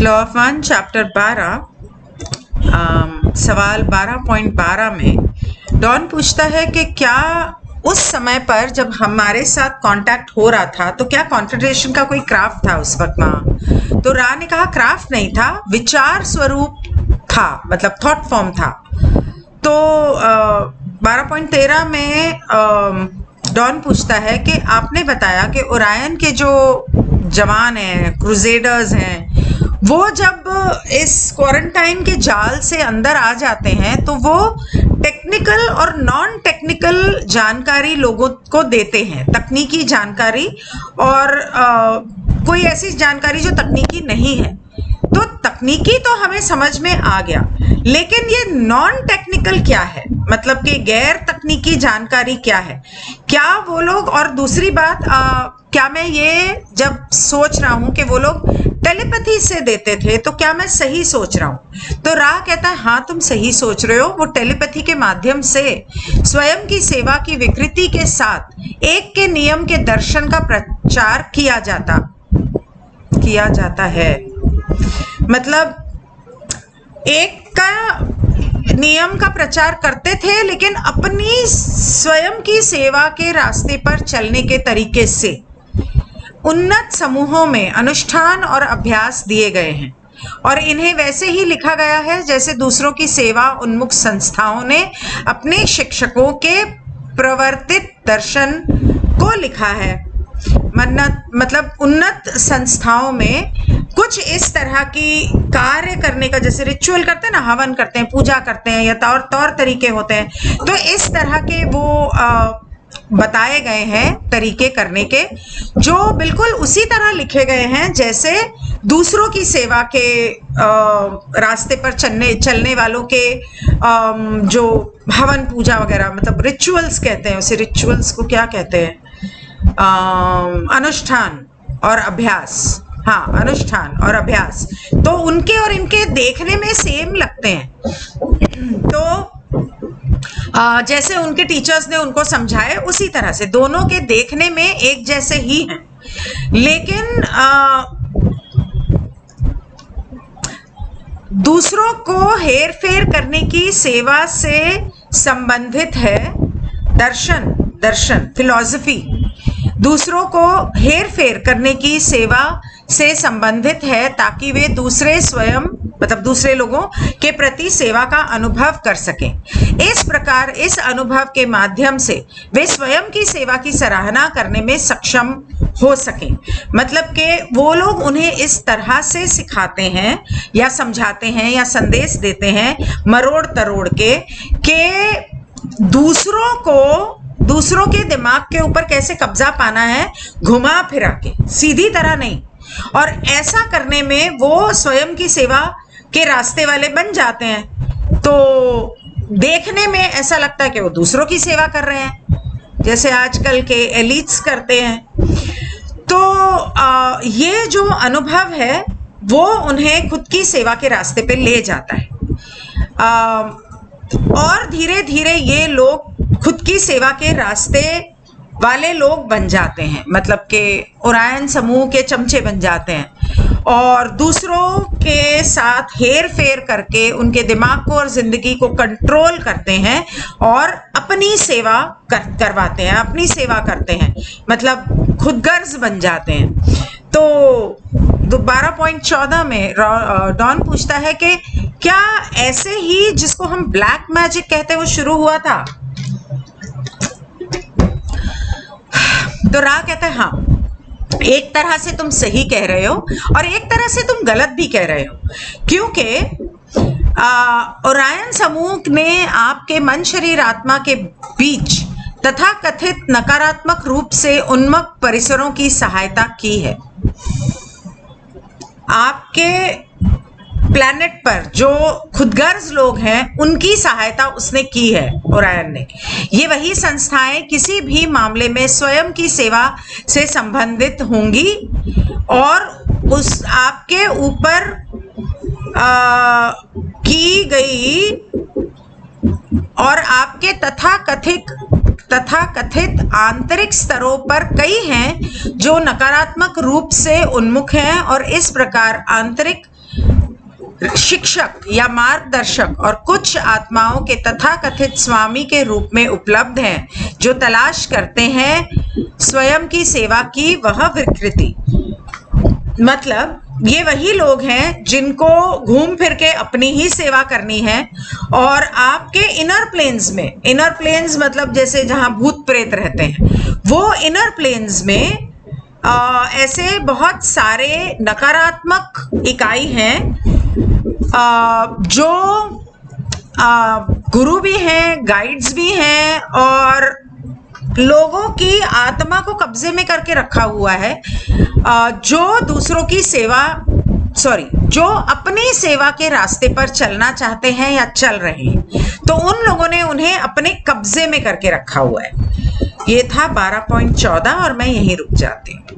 Law of one chapter 12 सवाल 12.12 में don पूछता है कि क्या उस समय पर जब हमारे साथ कांटेक्ट हो रहा था तो क्या कॉन्फेडरेशन का कोई क्राफ्ट था उस वक्त वहां? तो रा ने कहा क्राफ्ट नहीं था, विचार स्वरूप था, मतलब थॉट फॉर्म था। तो 12.13 में डॉन पूछता है कि आपने बताया कि ओरायन के जो जवान हैं, क्रूसेडर्स हैं, वो जब इस क्वारंटाइन के जाल से अंदर आ जाते हैं तो वो टेक्निकल और नॉन टेक्निकल जानकारी लोगों को देते हैं, तकनीकी जानकारी और कोई ऐसी जानकारी जो तकनीकी नहीं है। तो तकनीकी तो हमें समझ में आ गया, लेकिन ये नॉन टेक्निकल क्या है, मतलब कि गैर तकनीकी जानकारी क्या है, क्या वो लोग, और दूसरी बात क्या मैं ये जब सोच रहा हूं कि वो लोग टेलीपैथी से देते थे तो क्या मैं सही सोच रहा हूं? तो राह कहता है हाँ तुम सही सोच रहे हो, वो टेलीपैथी के माध्यम से स्वयं की सेवा की विकृति के साथ एक के नियम के दर्शन का प्रचार किया जाता है। मतलब एक का नियम का प्रचार करते थे लेकिन अपनी स्वयं की सेवा के रास्ते पर चलने के तरीके से उन्नत समूहों में अनुष्ठान और अभ्यास दिए गए हैं और इन्हें वैसे ही लिखा गया है जैसे दूसरों की सेवा उन्मुख संस्थाओं ने अपने शिक्षकों के प्रवर्तित दर्शन को लिखा है। मतलब उन्नत संस्थाओं में कुछ इस तरह की कार्य करने का, जैसे रिचुअल करते हैं ना, हवन करते हैं, पूजा करते हैं, या तौर तरीके होते हैं, तो इस तरह के वो बताए गए हैं तरीके करने के, जो बिल्कुल उसी तरह लिखे गए हैं जैसे दूसरों की सेवा के रास्ते पर चलने वालों के जो हवन पूजा वगैरह, मतलब रिचुअल्स कहते हैं उसे, रिचुअल्स को क्या कहते हैं, अनुष्ठान और अभ्यास। हाँ, अनुष्ठान और अभ्यास तो उनके और इनके देखने में सेम लगते हैं। तो जैसे उनके टीचर्स ने उनको समझाए उसी तरह से दोनों के देखने में एक जैसे ही हैं, लेकिन दूसरों को हेर फेर करने की सेवा से संबंधित है दर्शन फिलॉसफी। दूसरों को हेर फेर करने की सेवा से संबंधित है ताकि वे दूसरे लोगों के प्रति सेवा का अनुभव कर सकें। इस प्रकार इस अनुभव के माध्यम से वे स्वयं की सेवा की सराहना करने में सक्षम हो सकें। मतलब कि वो लोग उन्हें इस तरह से सिखाते हैं या समझाते हैं या संदेश देते हैं मरोड़ तरोड़ के कि दूसरों के दिमाग के ऊपर कैसे कब्जा पाना है, घुमा फिरा के, सीधी तरह नहीं। और ऐसा करने में वो स्वयं की सेवा के रास्ते वाले बन जाते हैं। तो देखने में ऐसा लगता है कि वो दूसरों की सेवा कर रहे हैं, जैसे आजकल के एलिट्स करते हैं। तो ये जो अनुभव है वो उन्हें खुद की सेवा के रास्ते पे ले जाता है और धीरे धीरे ये लोग खुद की सेवा के रास्ते वाले लोग बन जाते हैं, मतलब कि ओरायन समूह के चमचे बन जाते हैं और दूसरों के साथ हेर फेर करके उनके दिमाग को और जिंदगी को कंट्रोल करते हैं और अपनी सेवा करवाते हैं, अपनी सेवा करते हैं, मतलब खुदगर्ज बन जाते हैं। तो 12.14 में डॉन पूछता है कि क्या ऐसे ही जिसको हम ब्लैक मैजिक कहते हैं वो शुरू हुआ था? तो रा कहता है हाँ, एक तरह से तुम सही कह रहे हो और एक तरह से तुम गलत भी कह रहे हो, क्योंकि ओरायन समूह ने आपके मन शरीर आत्मा के बीच तथा कथित नकारात्मक रूप से उन्मुख परिसरों की सहायता की है। आपके प्लैनेट पर जो खुदगर्ज लोग हैं उनकी सहायता उसने की है, ओरायन ने। ये वही संस्थाएं किसी भी मामले में स्वयं की सेवा से संबंधित होंगी और उस आपके ऊपर की गई और आपके तथाकथित आंतरिक स्तरों पर कई हैं जो नकारात्मक रूप से उन्मुख हैं और इस प्रकार आंतरिक शिक्षक या मार्गदर्शक और कुछ आत्माओं के तथाकथित स्वामी के रूप में उपलब्ध हैं, जो तलाश करते हैं स्वयं की सेवा की वह विकृति। मतलब ये वही लोग हैं जिनको घूम फिर के अपनी ही सेवा करनी है, और आपके इनर प्लेन्स में, इनर प्लेन्स मतलब जैसे जहां भूत प्रेत रहते हैं, वो इनर प्लेन्स में ऐसे बहुत सारे नकारात्मक इकाई हैं जो गुरु भी हैं, गाइड्स भी हैं, और लोगों की आत्मा को कब्जे में करके रखा हुआ है, जो दूसरों की सेवा जो अपनी सेवा के रास्ते पर चलना चाहते हैं या चल रहे हैं, तो उन लोगों ने उन्हें अपने कब्जे में करके रखा हुआ है। ये था 12.14 और मैं यहीं रुक जाती हूँ।